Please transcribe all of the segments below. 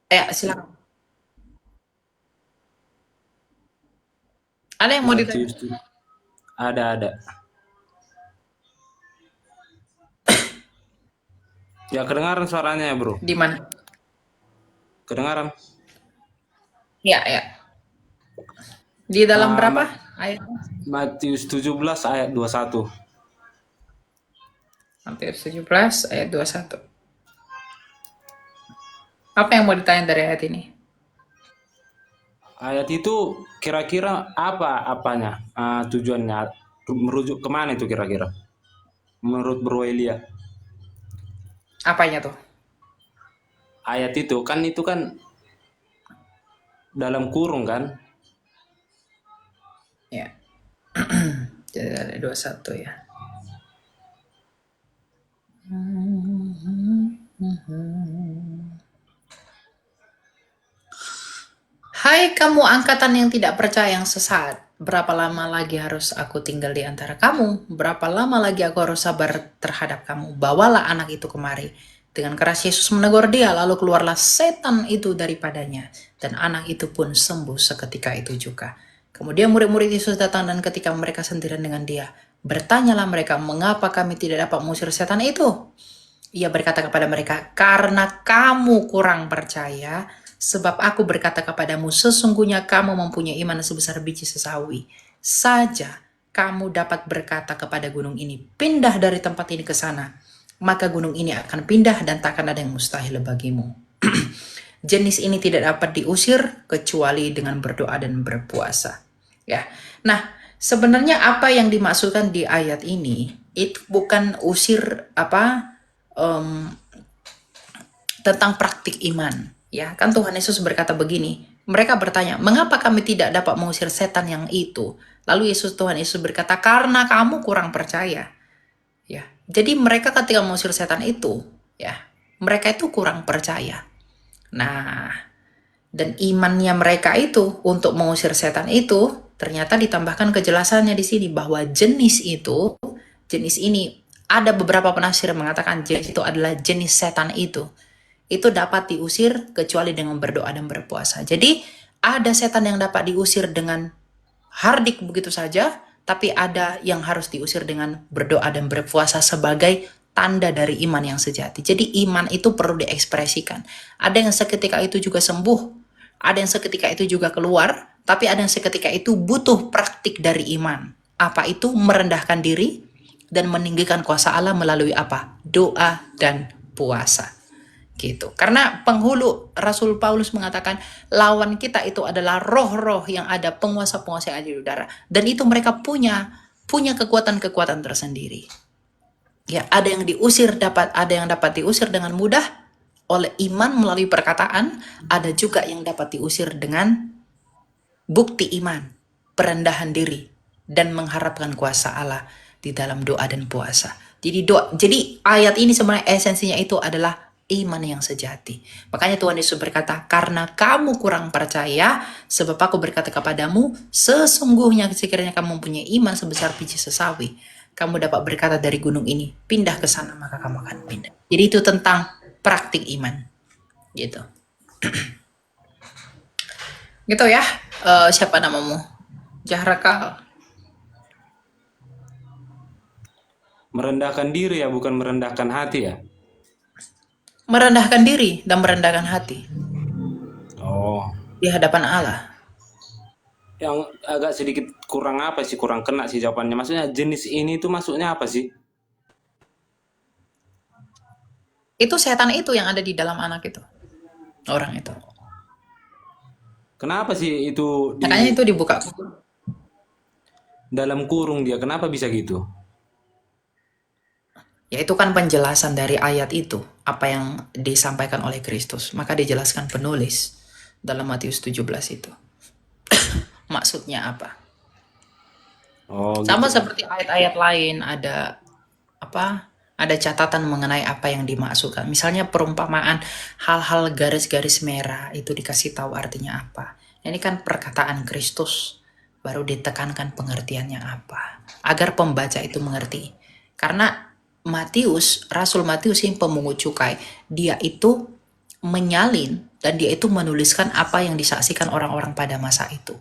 Silakan. Ada yang mau ditanya? Matius tuh ada. Ya kedengaran suaranya ya bro. Di mana? Kedengaran. Ya, ya. Di dalam Ah, berapa ayat? Matius 17 ayat 21. Hampir 17 ayat 21. Apa yang mau ditanya dari ayat ini? Ayat itu kira-kira apa apanya? Tujuannya merujuk kemana itu kira-kira? Menurut Bro Elia. Apanya tuh? Ayat itu kan dalam kurung kan? Ya. Jadi ada 21 ya. Hai kamu angkatan yang tidak percaya yang sesat. Berapa lama lagi harus aku tinggal di antara kamu? Berapa lama lagi aku harus sabar terhadap kamu? Bawalah anak itu kemari. Dengan keras Yesus menegur dia, lalu keluarlah setan itu daripadanya. Dan anak itu pun sembuh seketika itu juga. Kemudian murid-murid Yesus datang dan ketika mereka sendirian dengan dia, bertanyalah mereka, mengapa kami tidak dapat mengusir setan itu? Ia berkata kepada mereka, karena kamu kurang percaya, sebab aku berkata kepadamu, sesungguhnya kamu mempunyai iman sebesar biji sesawi. Saja kamu dapat berkata kepada gunung ini, pindah dari tempat ini ke sana. Maka gunung ini akan pindah dan takkan ada yang mustahil bagimu. Jenis ini tidak dapat diusir kecuali dengan berdoa dan berpuasa. Ya. Nah, sebenarnya apa yang dimaksudkan di ayat ini itu bukan usir um, tentang praktik iman. Ya, kan Tuhan Yesus berkata begini. Mereka bertanya, mengapa kami tidak dapat mengusir setan yang itu? Lalu Tuhan Yesus berkata, karena kamu kurang percaya. Ya, jadi mereka ketika mengusir setan itu, ya, mereka itu kurang percaya. Nah, dan imannya mereka itu untuk mengusir setan itu ternyata ditambahkan kejelasannya di sini bahwa jenis ini ada beberapa penafsir yang mengatakan jenis itu adalah jenis setan itu dapat diusir kecuali dengan berdoa dan berpuasa. Jadi ada setan yang dapat diusir dengan hardik begitu saja, tapi ada yang harus diusir dengan berdoa dan berpuasa sebagai tanda dari iman yang sejati. Jadi iman itu perlu diekspresikan. Ada yang seketika itu juga sembuh, ada yang seketika itu juga keluar, tapi ada yang seketika itu butuh praktik dari iman. Apa itu? Merendahkan diri dan meninggikan kuasa Allah melalui apa? Doa dan puasa gitu. Karena penghulu Rasul Paulus mengatakan lawan kita itu adalah roh-roh yang ada, penguasa-penguasa yang ada di udara, dan itu mereka punya kekuatan-kekuatan tersendiri. Ya, ada yang dapat diusir dengan mudah oleh iman melalui perkataan, ada juga yang dapat diusir dengan bukti iman, perendahan diri, dan mengharapkan kuasa Allah di dalam doa dan puasa. Jadi ayat ini sebenarnya esensinya itu adalah iman yang sejati. Makanya Tuhan Yesus berkata, karena kamu kurang percaya, sebab aku berkata kepadamu, sesungguhnya sekiranya kamu mempunyai iman sebesar biji sesawi, kamu dapat berkata dari gunung ini, pindah ke sana, maka kamu akan pindah. Jadi itu tentang praktik iman. Gitu. Gitu ya. Siapa namamu? Jahrakal. Merendahkan diri ya, bukan merendahkan hati ya. Merendahkan diri dan merendahkan hati Oh, di hadapan Allah. yang agak sedikit kurang apa sih, kurang kena sih jawabannya. Maksudnya jenis ini tuh maksudnya apa sih? Itu setan itu yang ada di dalam anak itu. Orang itu. Kenapa sih itu di Makanya itu dibuka. dalam kurung dia? Kenapa bisa gitu? Ya itu kan penjelasan dari ayat itu. Apa yang disampaikan oleh Kristus. Maka dijelaskan penulis dalam Matius 17 itu. Maksudnya apa? Oh gitu Sama ya. seperti ayat-ayat lain ada apa? Ada catatan mengenai apa yang dimaksudkan. Misalnya perumpamaan hal-hal garis-garis merah itu dikasih tahu artinya apa. Ini kan perkataan Kristus baru ditekankan pengertiannya apa agar pembaca itu mengerti. Karena Rasul Matius yang pemungut cukai, dia itu menyalin dan dia itu menuliskan apa yang disaksikan orang-orang pada masa itu.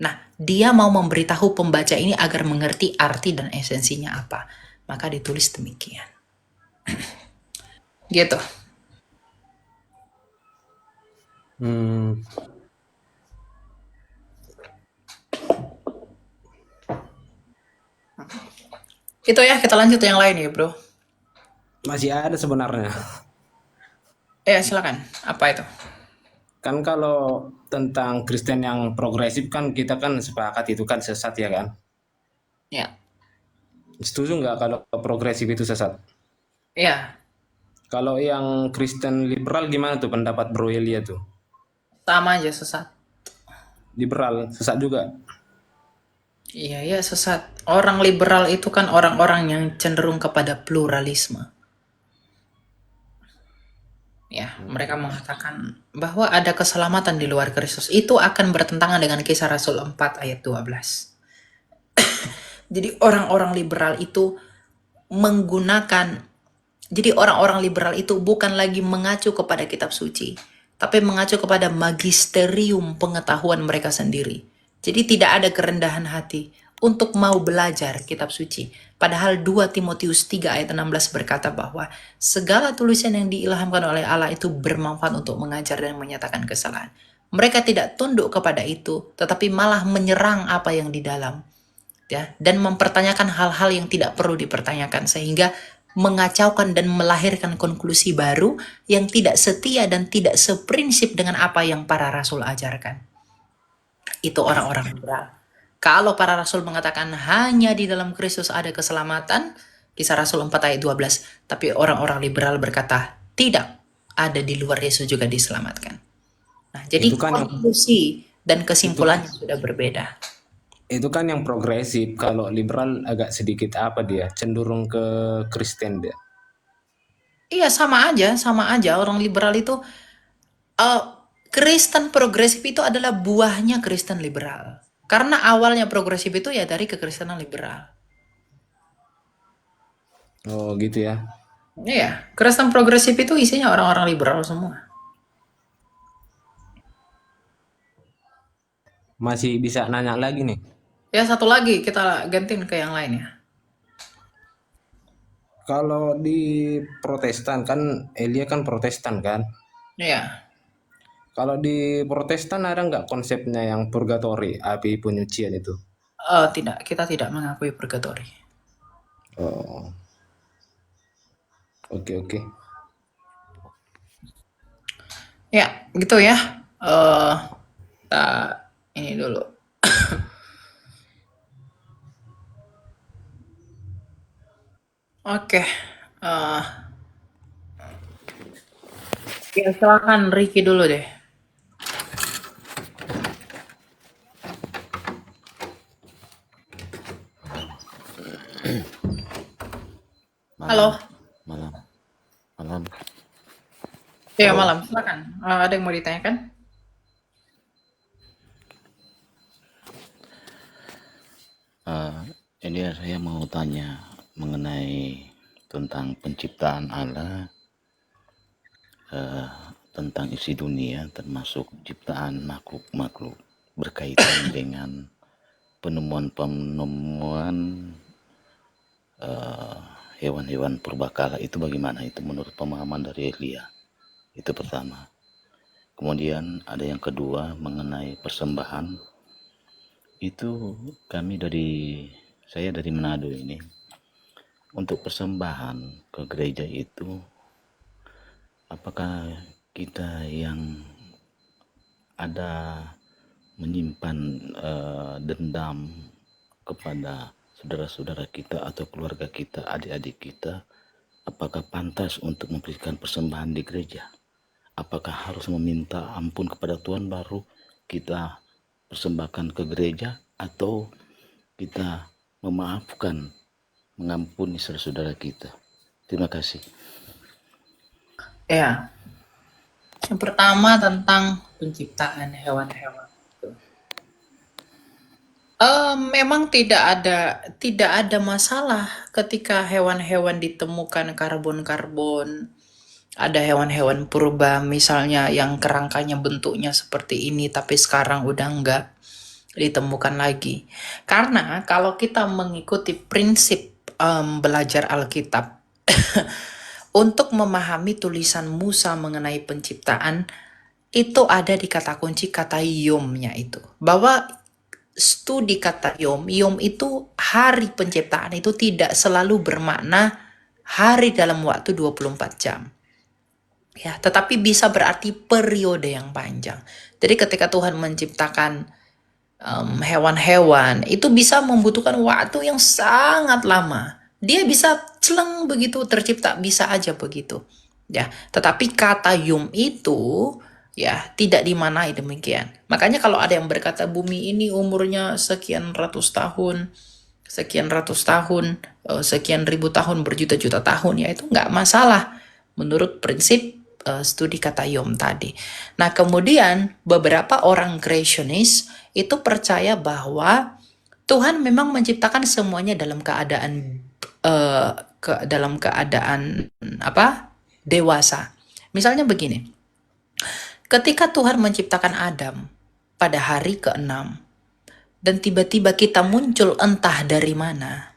Nah, dia mau memberitahu pembaca ini agar mengerti arti dan esensinya apa. Maka ditulis demikian. Gitu. Hmm, Itu ya, kita lanjut yang lain ya, Bro. masih ada sebenarnya. Ya, silakan. Apa itu? Kan kalau tentang Kristen yang progresif kan kita kan sepakat itu kan sesat ya kan. Ya. Setuju nggak kalau progresif itu sesat? Ya, Kalau yang Kristen liberal gimana tuh pendapat Bro Elia tuh? sama aja sesat. Liberal sesat juga. Iya, ya sesat. Orang liberal itu kan orang-orang yang cenderung kepada pluralisme. Ya, mereka mengatakan bahwa ada keselamatan di luar Kristus. Itu akan bertentangan dengan Kisah Rasul 4 ayat 12. Jadi orang-orang liberal itu menggunakan, jadi orang-orang liberal itu bukan lagi mengacu kepada kitab suci, tapi mengacu kepada magisterium pengetahuan mereka sendiri. Jadi tidak ada kerendahan hati untuk mau belajar kitab suci. Padahal 2 Timotius 3 ayat 16 berkata bahwa segala tulisan yang diilhamkan oleh Allah itu bermanfaat untuk mengajar dan menyatakan kesalahan. Mereka tidak tunduk kepada itu, tetapi malah menyerang apa yang di dalam, ya, dan mempertanyakan hal-hal yang tidak perlu dipertanyakan sehingga mengacaukan dan melahirkan konklusi baru yang tidak setia dan tidak seprinsip dengan apa yang para rasul ajarkan. Itu orang-orang liberal. Kalau para rasul mengatakan hanya di dalam Kristus ada keselamatan, Kisah Rasul 4 ayat 12, tapi orang-orang liberal berkata tidak, ada di luar Yesus juga diselamatkan. Nah, Itu jadi kan yang konklusi dan itu kesimpulannya sudah berbeda. itu kan yang progresif. Kalau liberal agak sedikit apa dia cenderung ke Kristen dia. Iya, sama aja, sama aja. Orang liberal itu, eh, Kristen progresif itu adalah buahnya Kristen liberal. Karena awalnya progresif itu ya dari kekristenan liberal. Oh gitu ya. Iya, Kristen progresif itu isinya orang-orang liberal semua. Masih bisa nanya lagi nih. Ya, satu lagi kita gantiin ke yang lain ya. Kalau di Protestan kan Elia kan Protestan kan. Iya. Kalau di Protestan ada nggak konsepnya yang purgatory, api penyucian itu? Tidak, kita tidak mengakui purgatory. Oh, oke oke. Ya, gitu ya. Eh, kita ini dulu. Oke. eh ya, silakan Ricky dulu deh. Malam, Halo. malam, malam. Iya, Halo. malam. Silakan. Ada yang mau ditanyakan? Eh, ini saya mau tanya mengenai tentang penciptaan Allah, eh, tentang isi dunia, termasuk ciptaan makhluk-makhluk berkaitan dengan penemuan-penemuan eh, hewan-hewan purbakala itu bagaimana itu menurut pemahaman dari Elia. Itu pertama. Kemudian ada yang kedua mengenai persembahan. Itu saya dari Manado ini. Untuk persembahan ke gereja itu, apakah kita yang ada menyimpan dendam kepada saudara-saudara kita atau keluarga kita, adik-adik kita, apakah pantas untuk memberikan persembahan di gereja? Apakah harus meminta ampun kepada Tuhan baru kita persembahkan ke gereja, atau kita memaafkan, mengampuni saudara-saudara kita? Terima kasih. Ya. Yang pertama tentang penciptaan hewan-hewan. Memang tidak ada masalah ketika hewan-hewan ditemukan karbon-karbon Ada hewan-hewan purba misalnya yang kerangkanya bentuknya seperti ini, tapi sekarang udah enggak ditemukan lagi. Karena kalau kita mengikuti prinsip belajar Alkitab, untuk memahami tulisan Musa mengenai penciptaan, itu ada di kata kunci kata yomnya itu. Bahwa studi kata yom itu hari penciptaan itu tidak selalu bermakna hari dalam waktu 24 jam. Ya, tetapi bisa berarti periode yang panjang. Jadi ketika Tuhan menciptakan hewan-hewan, itu bisa membutuhkan waktu yang sangat lama. Dia bisa celeng begitu tercipta, bisa aja begitu. Ya, tetapi kata yum itu ya tidak dimanai demikian. Makanya kalau ada yang berkata bumi ini umurnya sekian ratus tahun, sekian ribu tahun, berjuta-juta tahun, ya itu nggak masalah menurut prinsip studi kata Yom tadi. Nah, kemudian beberapa orang creationist itu percaya bahwa Tuhan memang menciptakan semuanya dalam keadaan eh, dalam keadaan apa? Dewasa. Misalnya begini. Ketika Tuhan menciptakan Adam pada hari ke-6 dan tiba-tiba kita muncul entah dari mana,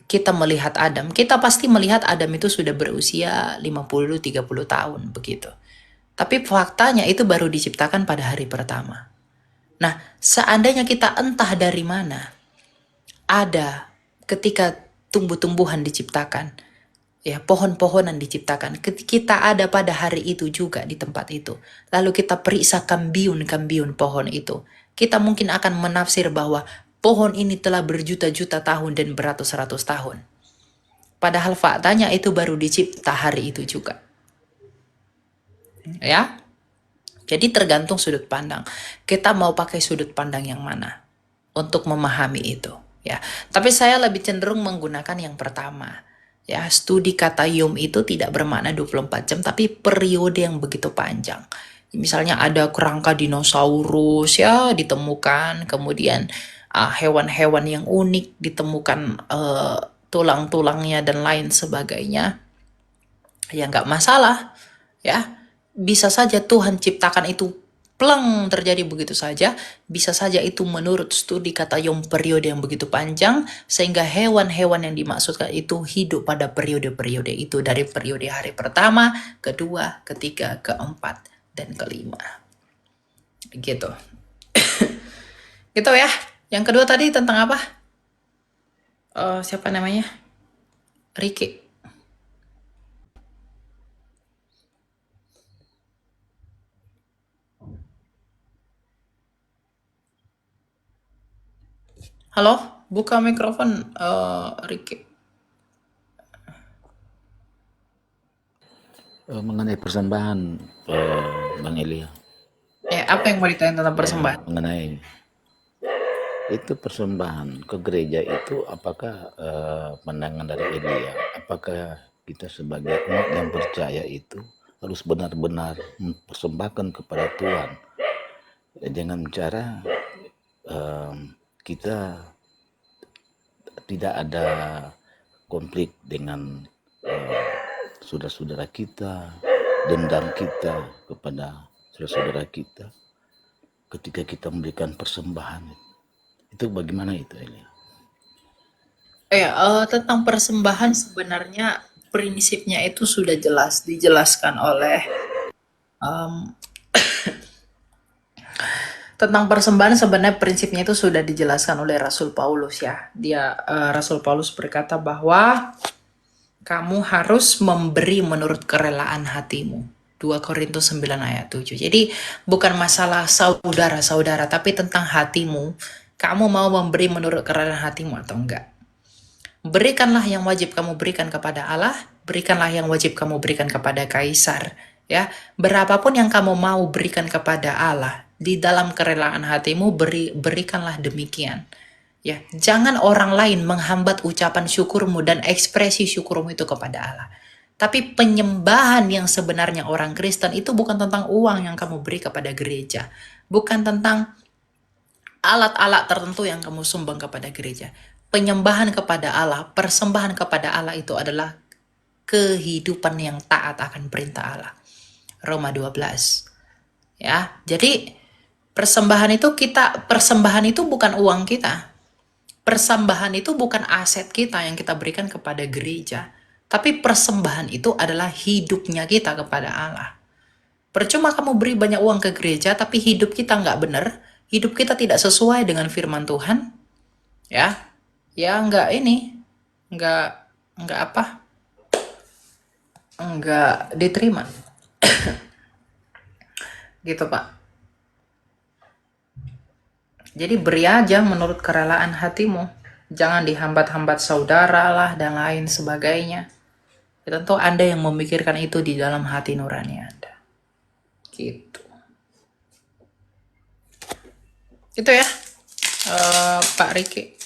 kita melihat Adam, kita pasti melihat Adam itu sudah berusia 50-30 tahun begitu. Tapi faktanya itu baru diciptakan pada hari pertama. Nah, seandainya kita entah dari mana ada ketika tumbuh-tumbuhan diciptakan, ya pohon-pohonan diciptakan, kita ada pada hari itu juga di tempat itu. Lalu kita periksa kambiun-kambiun pohon itu. Kita mungkin akan menafsir bahwa pohon ini telah berjuta-juta tahun dan beratus-ratus tahun. Padahal faktanya itu baru dicipta hari itu juga. Ya, jadi tergantung sudut pandang. Kita mau pakai sudut pandang yang mana untuk memahami itu, ya. Tapi saya lebih cenderung menggunakan yang pertama. Ya, studi kata yom itu tidak bermakna 24 jam tapi periode yang begitu panjang. Misalnya ada kerangka dinosaurus ya ditemukan, kemudian hewan-hewan yang unik ditemukan, tulang-tulangnya dan lain sebagainya. Ya nggak masalah, ya. Bisa saja Tuhan ciptakan itu pleng terjadi begitu saja, bisa saja itu menurut studi kata Yom periode yang begitu panjang, sehingga hewan-hewan yang dimaksudkan itu hidup pada periode-periode itu, dari periode hari pertama, kedua, ketiga, keempat, dan kelima. Gitu. Gitu ya. Yang kedua tadi tentang apa? Siapa namanya? Ricky. Halo, buka mikrofon, Ricky. Mengenai persembahan, Bang Elia. Apa yang mau ditanya tentang persembahan? Mengenai itu persembahan ke gereja itu, apakah pandangan dari Elia, apakah kita sebagai umat yang percaya itu harus benar-benar mempersembahkan kepada Tuhan dengan cara kita tidak ada konflik dengan saudara-saudara kita, dendam kita kepada saudara-saudara kita ketika kita memberikan persembahan. Itu bagaimana itu, Elia? Tentang persembahan sebenarnya prinsipnya itu sudah jelas dijelaskan oleh tentang persembahan, sebenarnya prinsipnya itu sudah dijelaskan oleh Rasul Paulus ya. Rasul Paulus berkata bahwa kamu harus memberi menurut kerelaan hatimu. 2 Korintus 9 ayat 7. Jadi bukan masalah saudara-saudara, tapi tentang hatimu. Kamu mau memberi menurut kerelaan hatimu atau enggak? Berikanlah yang wajib kamu berikan kepada Allah, berikanlah yang wajib kamu berikan kepada kaisar. Ya, berapapun yang kamu mau berikan kepada Allah, di dalam kerelaan hatimu berikanlah demikian. Ya, jangan orang lain menghambat ucapan syukurmu dan ekspresi syukurmu itu kepada Allah. Tapi penyembahan yang sebenarnya orang Kristen itu bukan tentang uang yang kamu beri kepada gereja, bukan tentang alat-alat tertentu yang kamu sumbang kepada gereja. Penyembahan kepada Allah, persembahan kepada Allah itu adalah kehidupan yang taat akan perintah Allah. Roma 12. Ya, jadi persembahan itu bukan uang kita. Persembahan itu bukan aset kita yang kita berikan kepada gereja, tapi persembahan itu adalah hidupnya kita kepada Allah. Percuma kamu beri banyak uang ke gereja, tapi hidup kita nggak benar, hidup kita tidak sesuai dengan firman Tuhan, ya, nggak nggak diterima, gitu Pak. Jadi beri aja menurut kerelaan hatimu. Jangan dihambat-hambat saudara lah dan lain sebagainya. Ya, tentu Anda yang memikirkan itu di dalam hati nurani Anda. Gitu. Itu ya, Pak Riki.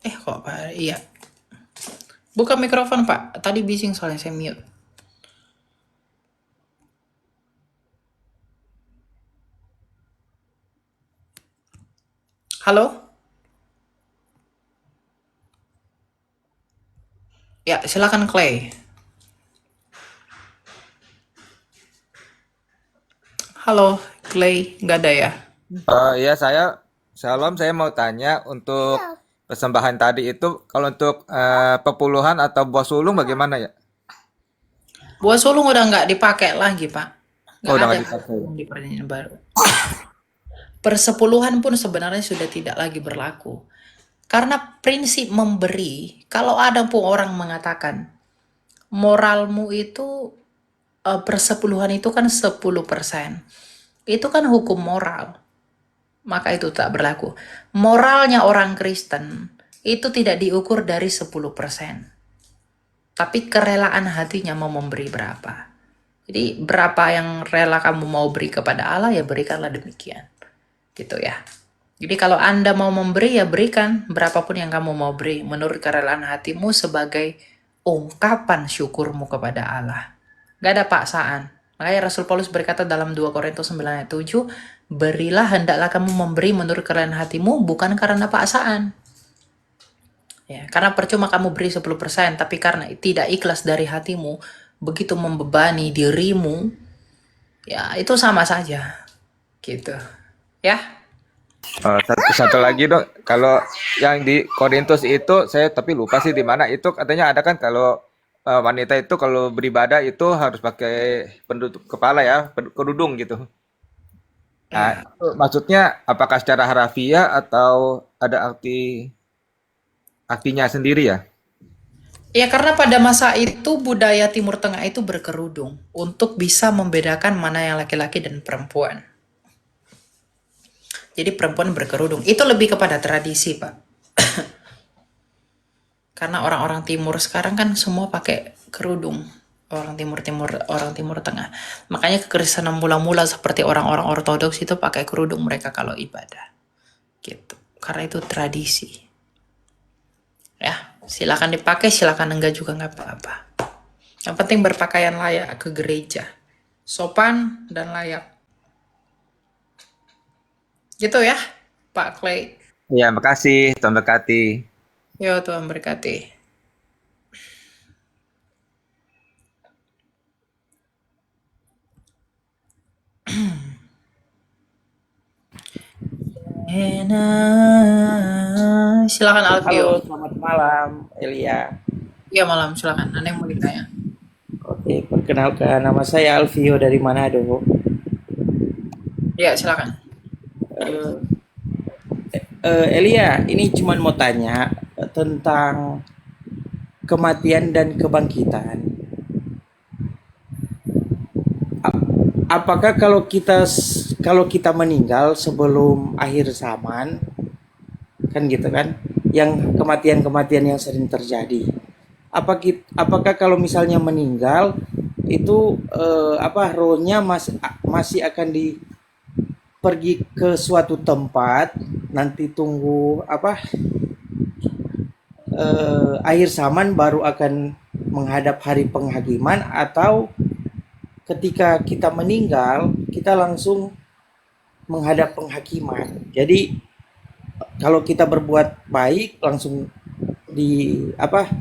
Kok Pak? Iya. Buka mikrofon Pak. Tadi bising soalnya saya mute. Halo? Ya, silakan Clay. Halo, Clay. Nggak ada ya? Iya, Shalom, saya mau tanya untuk persembahan tadi itu, kalau untuk pepuluhan atau buah sulung bagaimana ya? Buah sulung udah nggak dipakai lagi, Pak. Oh, udah Nggak nggak ada dipakai. di perjanjian baru. Persepuluhan pun sebenarnya sudah tidak lagi berlaku. Karena prinsip memberi, kalau ada pun orang mengatakan, moralmu itu persepuluhan itu kan 10%. Itu kan hukum moral. Maka itu tak berlaku. Moralnya orang Kristen itu tidak diukur dari 10%. Tapi kerelaan hatinya mau memberi berapa. Jadi berapa yang rela kamu mau beri kepada Allah, ya berikanlah demikian. Gitu ya. Jadi kalau Anda mau memberi, ya berikan berapapun yang kamu mau beri menurut kerelaan hatimu sebagai ungkapan syukurmu kepada Allah. Gak ada paksaan. Makanya Rasul Paulus berkata dalam 2 Korintus 9 ayat 7, berilah hendaklah kamu memberi menurut kerelaan hatimu, bukan karena paksaan. Ya, karena percuma kamu beri 10%, tapi karena tidak ikhlas dari hatimu, begitu membebani dirimu, ya itu sama saja. Gitu. Ya. Satu lagi dong, kalau yang di Korintus itu saya tapi lupa sih di mana itu katanya ada kan kalau wanita itu kalau beribadah itu harus pakai penutup kepala ya, kerudung gitu. Nah, itu maksudnya apakah secara harafiah atau ada artinya sendiri ya? Ya karena pada masa itu budaya Timur Tengah itu berkerudung untuk bisa membedakan mana yang laki-laki dan perempuan. Jadi perempuan berkerudung. Itu lebih kepada tradisi, Pak. Karena orang-orang timur sekarang kan semua pakai kerudung. Orang timur Tengah. Makanya kekristenan mula-mula seperti orang-orang ortodoks itu pakai kerudung mereka kalau ibadah. Gitu. Karena itu tradisi. Ya, silakan dipakai, silakan enggak juga nggak apa-apa. Yang penting berpakaian layak ke gereja. Sopan dan layak. Gitu ya, Pak Clay. Iya, makasih, Tuhan berkati. Yo, Tuhan berkati. Silakan Alfio. Halo, selamat malam, Elia. Iya malam, silakan. Anda yang mau ditanya. Oke, perkenalkan, nama saya Alfio dari Manado. Iya, silakan. Elia, ini cuma mau tanya tentang kematian dan kebangkitan. Apakah kalau kita meninggal sebelum akhir zaman, kan gitu kan, yang kematian-kematian yang sering terjadi. Apakah kalau misalnya meninggal itu rohnya masih akan pergi ke suatu tempat, nanti tunggu akhir zaman baru akan menghadap hari penghakiman, atau ketika kita meninggal kita langsung menghadap penghakiman. Jadi kalau kita berbuat baik langsung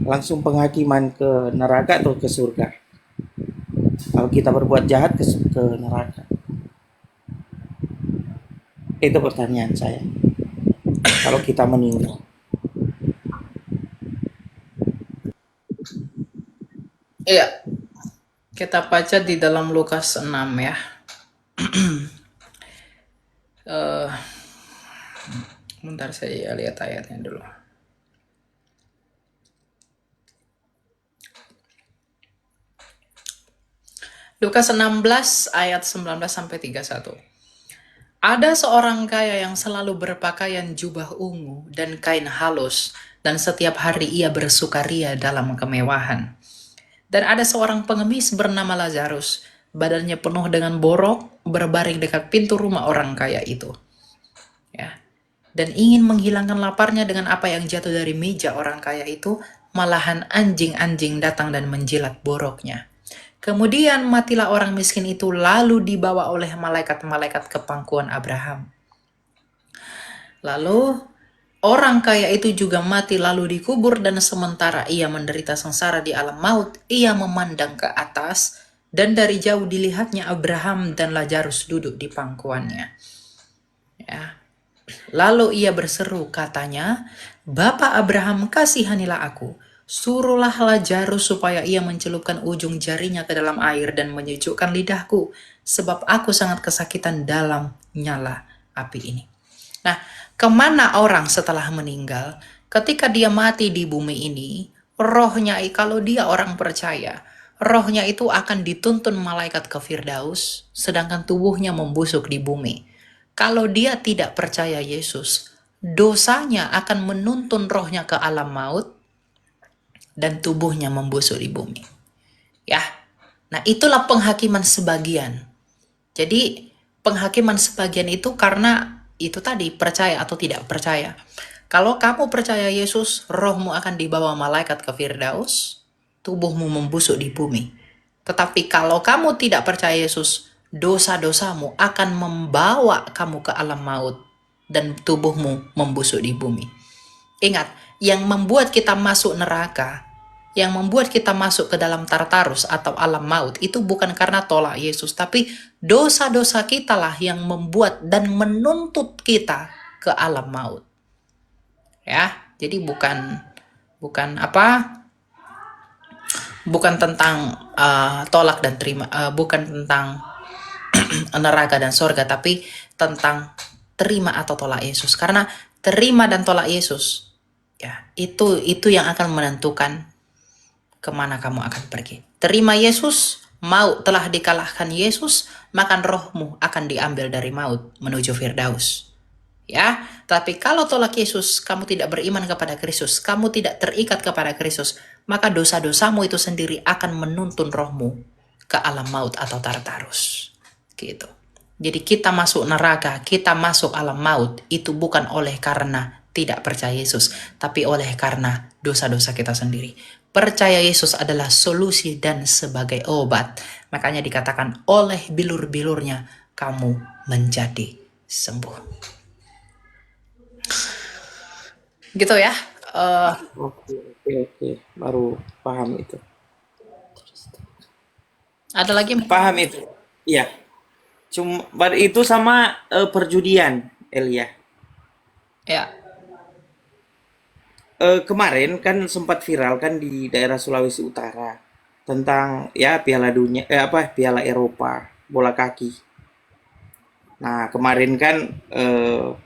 langsung penghakiman ke neraka atau ke surga? Kalau kita berbuat jahat ke neraka. Itu pertanyaan saya. Kalau kita meninggal. Iya, kita baca di dalam Lukas 6 ya. Eh, bentar saya lihat ayatnya dulu. Lukas 16 ayat 19 sampai 31. Ada seorang kaya yang selalu berpakaian jubah ungu dan kain halus, dan setiap hari ia bersukaria dalam kemewahan. Dan ada seorang pengemis bernama Lazarus, badannya penuh dengan borok, berbaring dekat pintu rumah orang kaya itu. Ya. Dan ingin menghilangkan laparnya dengan apa yang jatuh dari meja orang kaya itu, malahan anjing-anjing datang dan menjilat boroknya. Kemudian matilah orang miskin itu, lalu dibawa oleh malaikat-malaikat ke pangkuan Abraham. Lalu orang kaya itu juga mati lalu dikubur, dan sementara ia menderita sengsara di alam maut, ia memandang ke atas, dan dari jauh dilihatnya Abraham dan Lazarus duduk di pangkuannya. Ya. Lalu ia berseru, katanya, "Bapa Abraham, kasihanilah aku. Suruhlah Lazarus supaya ia mencelupkan ujung jarinya ke dalam air dan menyejukkan lidahku, sebab aku sangat kesakitan dalam nyala api ini." Nah, kemana orang setelah meninggal? Ketika dia mati di bumi ini, rohnya, kalau dia orang percaya, rohnya itu akan dituntun malaikat ke Firdaus, sedangkan tubuhnya membusuk di bumi. Kalau dia tidak percaya Yesus, dosanya akan menuntun rohnya ke alam maut, dan tubuhnya membusuk di bumi. Ya, nah itulah penghakiman sebagian. Jadi penghakiman sebagian itu karena itu tadi, percaya atau tidak percaya. Kalau kamu percaya Yesus, rohmu akan dibawa malaikat ke Firdaus, tubuhmu membusuk di bumi. Tetapi kalau kamu tidak percaya Yesus, dosa-dosamu akan membawa kamu ke alam maut dan tubuhmu membusuk di bumi. Ingat, yang membuat kita masuk neraka, yang membuat kita masuk ke dalam Tartarus atau alam maut, itu bukan karena tolak Yesus, tapi dosa-dosa kita lah yang membuat dan menuntut kita ke alam maut. Ya, jadi bukan tentang tolak dan terima, bukan tentang neraka dan sorga, tapi tentang terima atau tolak Yesus. Karena terima dan tolak Yesus, ya itu yang akan menentukan kemana kamu akan pergi. Terima Yesus, maut telah dikalahkan Yesus, maka rohmu akan diambil dari maut menuju Firdaus. Ya, tapi kalau tolak Yesus, kamu tidak beriman kepada Kristus, kamu tidak terikat kepada Kristus, maka dosa-dosamu itu sendiri akan menuntun rohmu ke alam maut atau Tartarus. Gitu. Jadi kita masuk neraka, kita masuk alam maut, itu bukan oleh karena tidak percaya Yesus, tapi oleh karena dosa-dosa kita sendiri. Percaya Yesus adalah solusi dan sebagai obat. Makanya dikatakan oleh bilur-bilurnya kamu menjadi sembuh. Gitu ya. Oke. Baru paham itu. Ada lagi? Paham itu. Iya. Cuma itu sama perjudian, Elia. Ya. Kemarin kan sempat viral kan di daerah Sulawesi Utara tentang ya Piala Dunia, Piala Eropa bola kaki. Nah, kemarin kan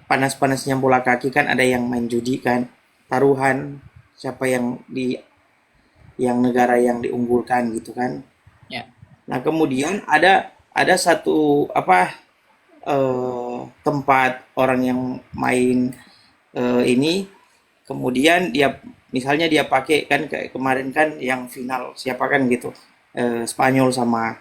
panas-panasnya bola kaki kan ada yang main judi kan, taruhan siapa yang negara yang diunggulkan gitu kan. Ya. Nah, kemudian ada satu tempat orang yang main ini, kemudian misalnya dia pakai kan kayak kemarin kan yang final siapa kan gitu, Spanyol sama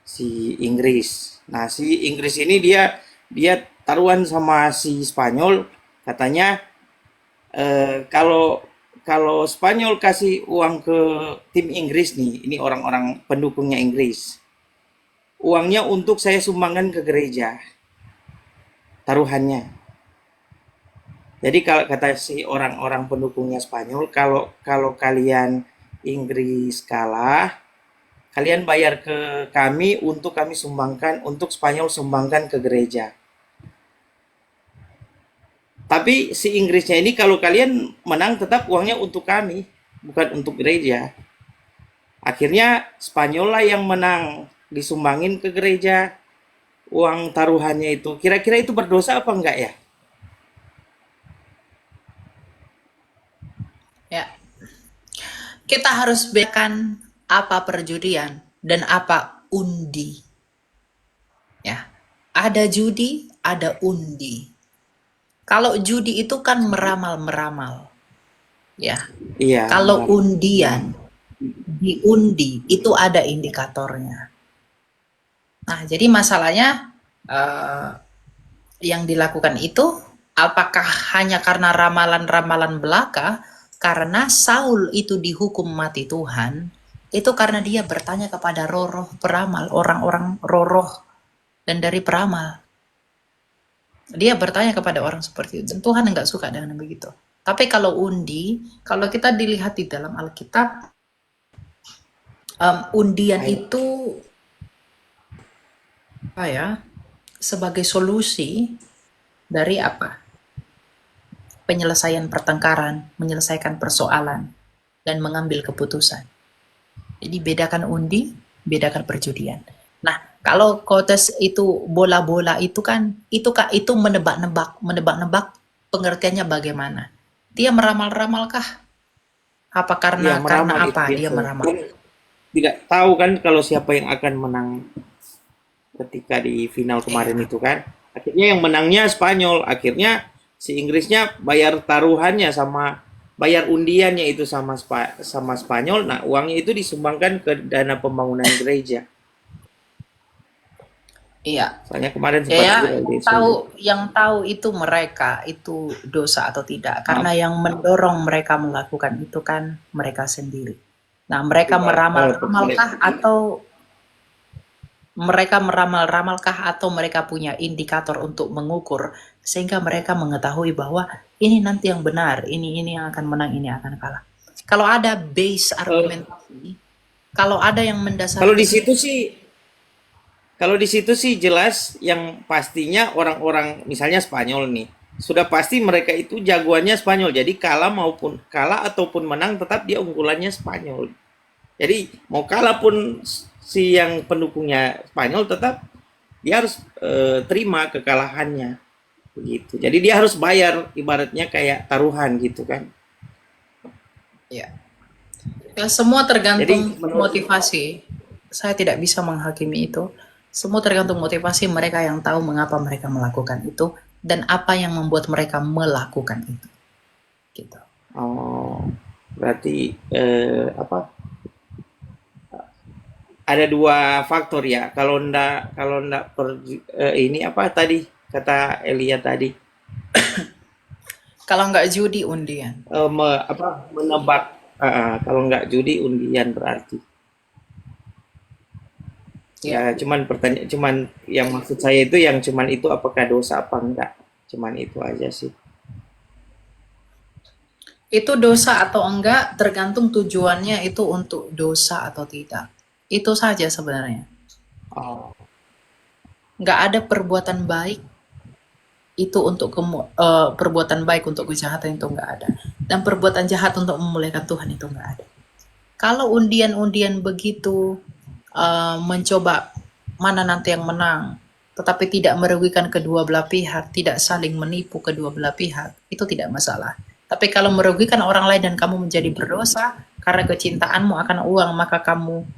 si Inggris. Nah, si Inggris ini dia taruhan sama si Spanyol, katanya kalau Spanyol kasih uang ke tim Inggris nih, ini orang-orang pendukungnya Inggris, uangnya untuk saya sumbangkan ke gereja, taruhannya. Jadi kalau kata si orang-orang pendukungnya Spanyol, kalau kalau kalian Inggris kalah, kalian bayar ke kami untuk kami sumbangkan, untuk Spanyol sumbangkan ke gereja. Tapi si Inggrisnya ini kalau kalian menang tetap uangnya untuk kami, bukan untuk gereja. Akhirnya Spanyol lah yang menang, disumbangin ke gereja uang taruhannya itu. Kira-kira itu berdosa apa enggak ya? Ya, kita harus bedakan apa perjudian dan apa undi. Ya, ada judi, ada undi. Kalau judi itu kan meramal-meramal, ya. Iya, Kalau benar. undian, diundi itu ada indikatornya. Nah, jadi masalahnya eh, yang dilakukan itu apakah hanya karena ramalan-ramalan belaka? Karena Saul itu dihukum mati Tuhan, itu karena dia bertanya kepada roh-roh peramal, orang-orang roh-roh dan dari peramal. Dia bertanya kepada orang seperti itu, dan Tuhan enggak suka dengan begitu. Tapi kalau undi, kalau kita dilihat di dalam Alkitab, undian itu apa ya? Sebagai solusi dari apa? Penyelesaian pertengkaran, menyelesaikan persoalan, dan mengambil keputusan. Jadi bedakan undi, bedakan perjudian. Nah, kalau kotes itu bola-bola itu kan itu menebak-nebak pengertiannya bagaimana? Dia meramal-ramalkah? Apa Iya, karena meramal itu apa dia biasanya. meramal? Kan tidak tahu kan kalau siapa yang akan menang ketika di final kemarin Iya. itu kan. Akhirnya yang menangnya Spanyol. Akhirnya si Inggrisnya bayar taruhannya sama bayar undiannya itu sama Spanyol. Nah, uangnya itu disumbangkan ke dana pembangunan gereja. Iya. Soalnya kemarin sempat Ya, viral di yang tahu itu mereka itu dosa atau tidak. ah, Karena yang mendorong mereka melakukan itu kan mereka sendiri. Nah, mereka meramal-ramalkah atau mereka punya indikator untuk mengukur sehingga mereka mengetahui bahwa ini nanti yang benar, ini yang akan menang, ini akan kalah. Kalau ada base eh, argumentasi, kalau ada yang mendasari kalau di situ sih Kalau di situ sih jelas yang pastinya orang-orang misalnya Spanyol nih sudah pasti mereka itu jagoannya Spanyol. Jadi kalah ataupun menang tetap dia unggulannya Spanyol. Jadi mau kalah pun si yang pendukungnya Spanyol tetap dia harus terima kekalahannya begitu. Jadi dia harus bayar ibaratnya kayak taruhan gitu kan. ya, ya semua tergantung Jadi menurut motivasi. Saya tidak bisa menghakimi itu. Semua tergantung motivasi mereka yang tahu mengapa mereka melakukan itu dan apa yang membuat mereka melakukan itu. Gitu. oh, berarti apa ada dua faktor ya. Kalau ndak ini apa tadi kata Elia tadi Kalau nggak judi undian. menebak kalau nggak judi undian berarti. Ya Ya. cuman yang maksud saya itu yang cuman itu apakah dosa apa enggak. Cuman itu aja sih. Itu dosa atau enggak tergantung tujuannya itu untuk dosa atau tidak. Itu saja sebenarnya. Oh, Nggak ada perbuatan baik itu untuk perbuatan baik untuk kejahatan itu nggak ada. Dan perbuatan jahat untuk memuliakan Tuhan itu nggak ada. Kalau undian-undian begitu mencoba mana nanti yang menang, tetapi tidak merugikan kedua belah pihak, tidak saling menipu kedua belah pihak, itu tidak masalah. Tapi kalau merugikan orang lain dan kamu menjadi berdosa karena kecintaanmu akan uang, maka kamu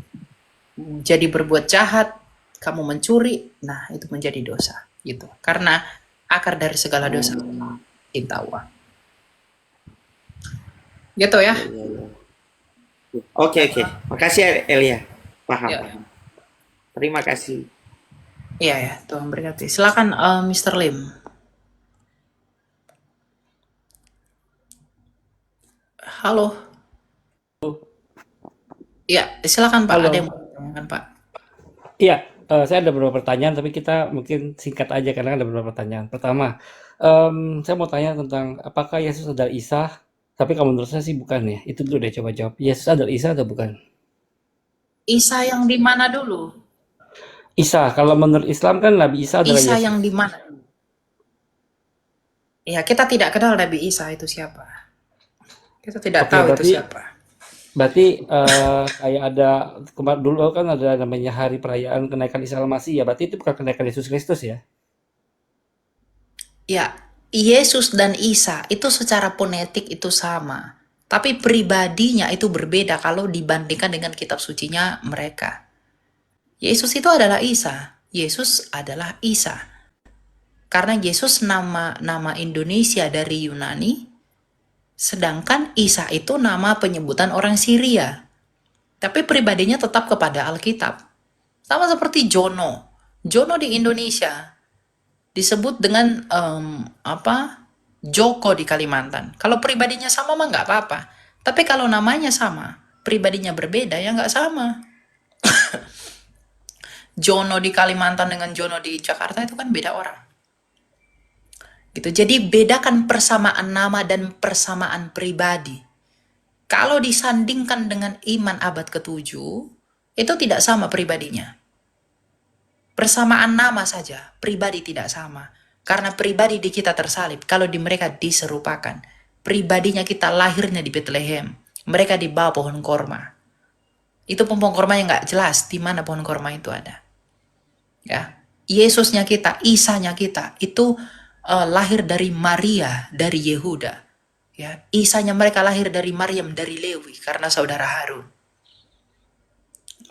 jadi berbuat jahat, kamu mencuri, nah itu menjadi dosa gitu. Karena akar dari segala dosa oh, cinta uang. Gitu ya. iya iya iya. Oke oke. Makasih Elia. Paham Ya, paham. Terima kasih. iya ya, Tuhan berkati. Silakan Mr. Lim. Halo. Ya, silakan Pak. Halo, Ada yang mau ditanyakan Pak? iya, saya ada beberapa pertanyaan, tapi kita mungkin singkat aja karena ada beberapa pertanyaan. Pertama, saya mau tanya tentang apakah Yesus adalah Isa? Tapi kalau menurut saya sih bukan ya. Itu dulu deh coba jawab. Yesus adalah Isa atau bukan? Isa yang di mana dulu? Isa, kalau menurut Islam kan Nabi Isa adalah Isa Yesus. yang di mana? Ya, kita tidak kenal Nabi Isa itu siapa. Kita tidak Oke, tahu itu berarti siapa. berarti kayak ada kemarin dulu kan ada namanya hari perayaan kenaikan Isa Al-Masih ya. Berarti itu bukan kenaikan Yesus Kristus ya? Ya, Yesus dan Isa itu secara fonetik itu sama. Tapi pribadinya itu berbeda kalau dibandingkan dengan kitab sucinya mereka. Yesus itu adalah Isa. Yesus adalah Isa. Karena Yesus nama Indonesia dari Yunani, sedangkan Isa itu nama penyebutan orang Syria. Tapi pribadinya tetap kepada Alkitab. Sama seperti Jono. Jono di Indonesia disebut dengan Joko di Kalimantan. Kalau pribadinya sama mah nggak apa-apa. Tapi kalau namanya sama, pribadinya berbeda ya nggak sama. Jono di Kalimantan dengan Jono di Jakarta itu kan beda orang. Gitu. Jadi bedakan persamaan nama dan persamaan pribadi. Kalau disandingkan dengan iman abad ke-7, itu tidak sama pribadinya. Persamaan nama saja, pribadi tidak sama. Karena pribadi di kita tersalib, kalau di mereka diserupakan. Pribadinya kita lahirnya di Bethlehem. Mereka di bawah pohon korma. Itu pohon korma yang nggak jelas di mana pohon korma itu ada. Ya, Yesusnya kita, Isanya kita, itu lahir dari Maria, dari Yehuda. Ya, Isanya mereka lahir dari Maryam, dari Lewi, karena saudara Harun.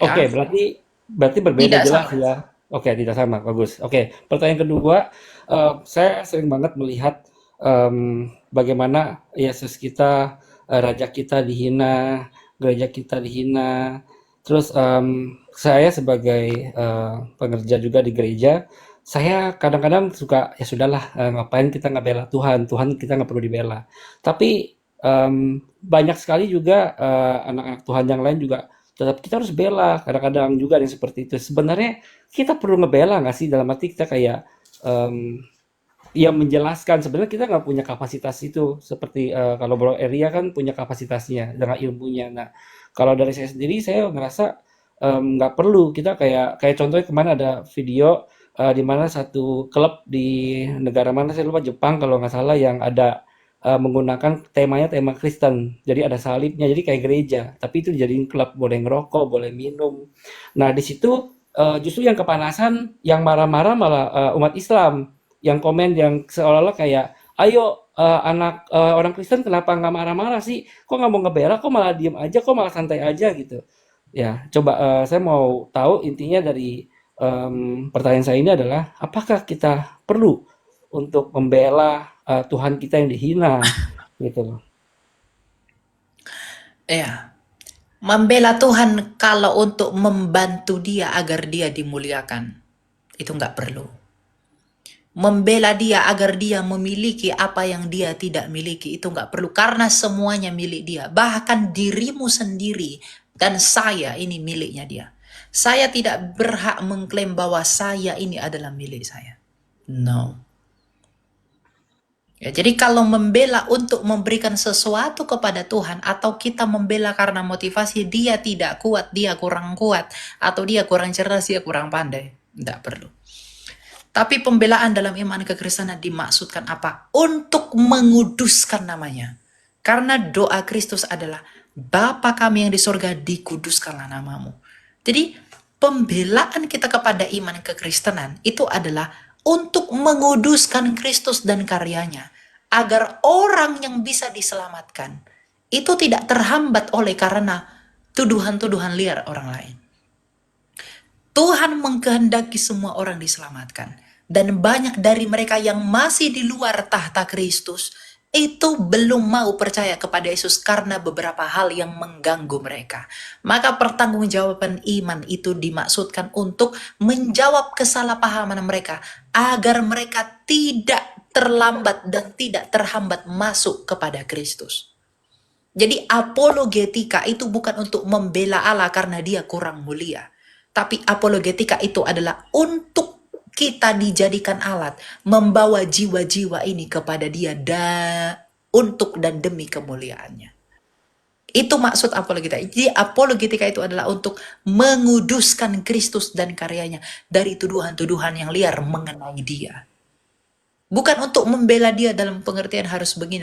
Oke, Ya, berarti berbeda tidak jelas sama. ya. Oke, tidak sama, bagus. Oke, pertanyaan kedua, saya sering banget melihat bagaimana Yesus kita, raja kita dihina, gereja kita dihina. Terus saya sebagai pengerja juga di gereja, saya kadang-kadang suka ya sudahlah, ngapain kita ngebela Tuhan, Tuhan kita nggak perlu dibela. Tapi banyak sekali juga anak-anak Tuhan yang lain juga tetap kita harus bela. Kadang-kadang juga ada yang seperti itu. Sebenarnya kita perlu ngebela nggak sih, dalam arti kita kayak ya menjelaskan sebenarnya kita nggak punya kapasitas itu seperti kalau Bro Eria kan punya kapasitasnya dengan ilmunya. Nah, kalau dari saya sendiri saya ngerasa nggak perlu kita kayak contohnya kemana ada video di mana satu klub di negara mana saya lupa, Jepang kalau nggak salah, yang ada menggunakan temanya tema Kristen. Jadi ada salibnya, jadi kayak gereja, tapi itu dijadiin klub, boleh ngerokok, boleh minum. Nah, di situ justru yang kepanasan, yang marah-marah malah umat Islam, yang komen yang seolah-olah kayak, ayo anak orang Kristen kenapa nggak marah-marah sih? Kok nggak mau ngebela? Kok malah diem aja? Kok malah santai aja gitu? Ya, coba saya mau tahu intinya dari pertanyaan saya ini adalah, apakah kita perlu untuk membela Tuhan kita yang dihina, gitu loh. Ya, membela Tuhan kalau untuk membantu dia agar dia dimuliakan, itu nggak perlu. Membela dia agar dia memiliki apa yang dia tidak miliki, itu nggak perlu. Karena semuanya milik dia. Bahkan dirimu sendiri dan saya ini miliknya dia. Saya tidak berhak mengklaim bahwa saya ini adalah milik saya. No. Ya, jadi kalau membela untuk memberikan sesuatu kepada Tuhan, atau kita membela karena motivasi dia tidak kuat, dia kurang kuat, atau dia kurang cerdas, dia kurang pandai, tidak perlu. Tapi pembelaan dalam iman kekristenan dimaksudkan apa? Untuk menguduskan namanya. Karena doa Kristus adalah, Bapa kami yang di sorga, dikuduskanlah namamu. Jadi pembelaan kita kepada iman kekristenan itu adalah untuk menguduskan Kristus dan karyanya, agar orang yang bisa diselamatkan itu tidak terhambat oleh karena tuduhan-tuduhan liar orang lain. Tuhan mengkehendaki semua orang diselamatkan. Dan banyak dari mereka yang masih di luar tahta Kristus itu belum mau percaya kepada Yesus karena beberapa hal yang mengganggu mereka. Maka pertanggungjawaban iman itu dimaksudkan untuk menjawab kesalahpahaman mereka agar mereka tidak terlambat dan tidak terhambat masuk kepada Kristus. Jadi apologetika itu bukan untuk membela Allah karena dia kurang mulia, Tapi apologetika itu adalah untuk kita dijadikan alat, membawa jiwa-jiwa ini kepada dia untuk dan demi kemuliaannya. Itu maksud apologetika. Jadi apologetika itu adalah untuk menguduskan Kristus dan karyanya dari tuduhan-tuduhan yang liar mengenai dia. Bukan untuk membela dia dalam pengertian harus begini,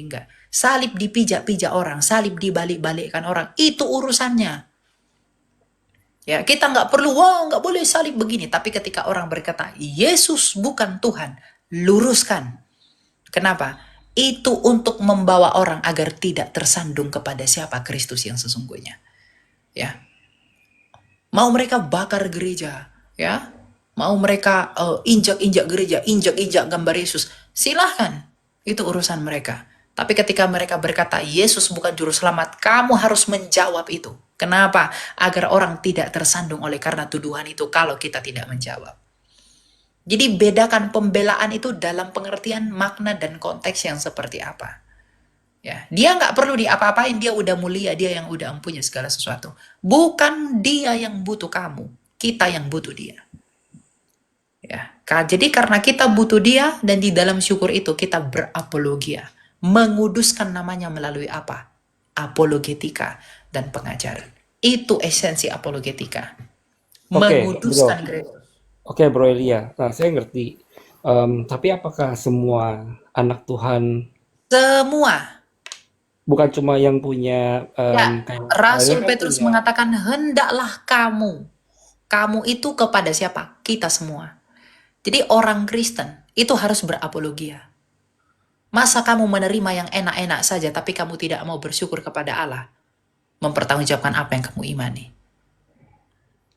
enggak. Salib dipijak-pijak orang, salib dibalik-balikkan orang, itu urusannya. Ya, kita nggak perlu, wah nggak boleh salib begini. Tapi ketika orang berkata, Yesus bukan Tuhan, luruskan. Kenapa? Itu untuk membawa orang agar tidak tersandung kepada siapa Kristus yang sesungguhnya. Ya, mau mereka bakar gereja, ya, mau mereka injak-injak gereja, injak-injak gambar Yesus, silahkan. Itu urusan mereka. Tapi ketika mereka berkata, Yesus bukan juru selamat, kamu harus menjawab itu. Kenapa? Agar orang tidak tersandung oleh karena tuduhan itu kalau kita tidak menjawab. Jadi bedakan pembelaan itu dalam pengertian makna dan konteks yang seperti apa. Ya, dia nggak perlu diapa-apain, dia udah mulia, dia yang udah mempunyai segala sesuatu. Bukan dia yang butuh kamu, kita yang butuh dia. Ya, jadi karena kita butuh dia dan di dalam syukur itu kita berapologia, menguduskan namanya melalui apa? Apologetika dan pengajaran. Itu esensi apologetika. Oke, Menguduskan bro. gereja. Oke, Bro Elia. Nah, saya ngerti. Tapi apakah semua anak Tuhan, Semua. bukan cuma yang punya Ya, kayak Rasul kan Petrus punya. mengatakan, hendaklah kamu. Kamu itu kepada siapa? Kita semua. Jadi orang Kristen itu harus berapologia. Masa kamu menerima yang enak-enak saja tapi kamu tidak mau bersyukur kepada Allah? Mempertanggungjawabkan apa yang kamu imani.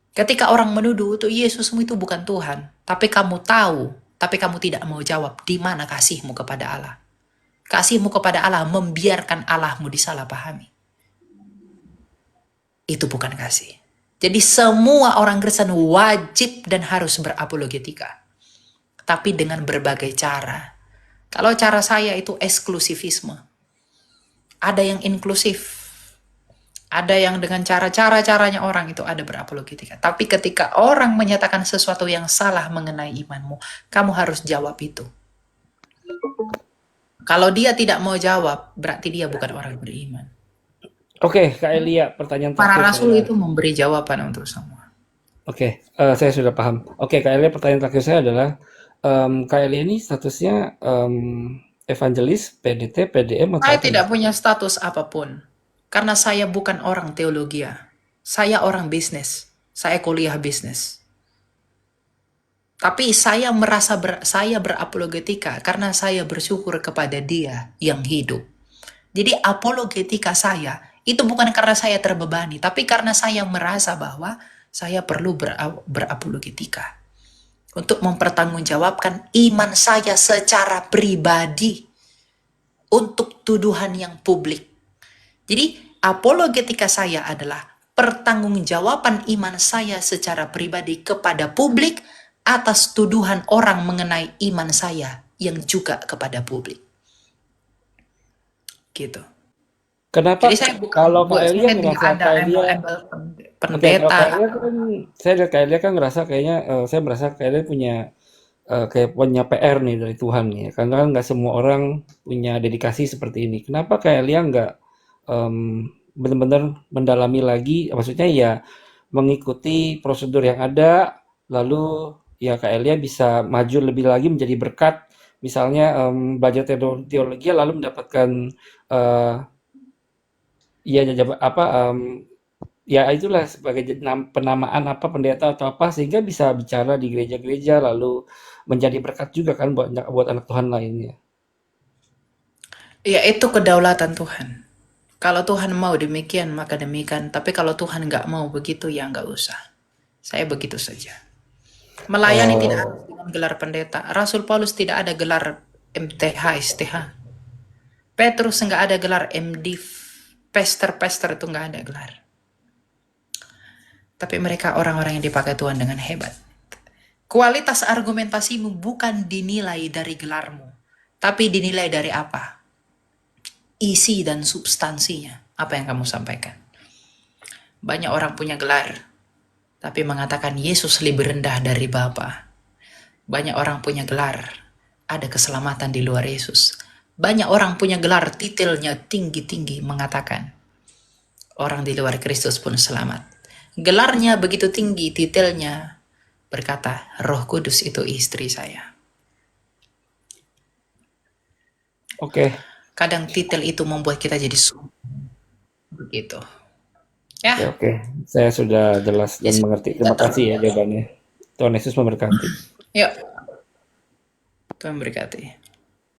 Ketika orang menuduh itu Yesusmu itu bukan Tuhan, tapi kamu tahu, tapi kamu tidak mau jawab, di mana kasihmu kepada Allah? Kasihmu kepada Allah membiarkan Allahmu disalahpahami. Itu bukan kasih. Jadi semua orang Kristen wajib dan harus berapologetika. Tapi dengan berbagai cara. Kalau cara saya itu eksklusifisme. Ada yang inklusif. Ada yang dengan cara-caranya orang itu ada berapologetika. Tapi ketika orang menyatakan sesuatu yang salah mengenai imanmu, kamu harus jawab itu. Kalau dia tidak mau jawab, berarti dia bukan orang beriman. Oke, Kak Elia, pertanyaan Para terakhir rasul saya. itu memberi jawaban untuk semua. Oke, saya sudah paham. Oke, Kak Elia, pertanyaan terakhir saya adalah, Kak Elia ini statusnya evangelis, PDT, PDM, atau Saya apa tidak ini? punya status apapun. Karena saya bukan orang teologia. Saya orang bisnis. Saya kuliah bisnis. Tapi saya merasa saya berapologetika karena saya bersyukur kepada Dia yang hidup. Jadi apologetika saya itu bukan karena saya terbebani, tapi karena saya merasa bahwa saya perlu berapologetika untuk mempertanggungjawabkan iman saya secara pribadi untuk tuduhan yang publik. Jadi apologetika saya adalah pertanggungjawaban iman saya secara pribadi kepada publik atas tuduhan orang mengenai iman saya yang juga kepada publik. Gitu. Kenapa Jadi saya kalau Kak saya Elia tidak ngerasa ada Kak Elia, embel-embel oke, kalau pendeta. Kak Elia kan, saya lihat Kak Elia kan ngerasa kayaknya, saya merasa Kak Elia punya kayak punya PR nih dari Tuhan nih, karena kan nggak semua orang punya dedikasi seperti ini. Kenapa Kak Elia nggak benar-benar mendalami lagi, maksudnya ya mengikuti prosedur yang ada, lalu ya Kak Elia bisa maju lebih lagi menjadi berkat, misalnya belajar teologi lalu mendapatkan eh, ya ya itulah sebagai penamaan apa pendeta atau apa sehingga bisa bicara di gereja-gereja lalu menjadi berkat juga kan buat anak Tuhan lainnya. Ya itu kedaulatan Tuhan. Kalau Tuhan mau demikian maka demikian. Tapi kalau Tuhan nggak mau begitu ya nggak usah. Saya begitu saja. Melayani tidak harus dengan gelar pendeta. Rasul Paulus tidak ada gelar MTH, STH. Petrus nggak ada gelar MD, pester itu nggak ada gelar. Tapi mereka orang-orang yang dipakai Tuhan dengan hebat. Kualitas argumentasimu bukan dinilai dari gelarmu, tapi dinilai dari apa? Isi dan substansinya. Apa yang kamu sampaikan. Banyak orang punya gelar, tapi mengatakan Yesus lebih rendah dari Bapa. Banyak orang punya gelar, ada keselamatan di luar Yesus. Banyak orang punya gelar, titelnya tinggi-tinggi, mengatakan orang di luar Kristus pun selamat. Gelarnya begitu tinggi, titelnya berkata, Roh Kudus itu istri saya. Oke, Kadang titel itu membuat kita jadi begitu. Ya, oke. Saya sudah jelas dan Yesus mengerti. Terima datang. kasih ya jawabannya. Tuhan Yesus memberkati. Yuk, Tuhan berkati.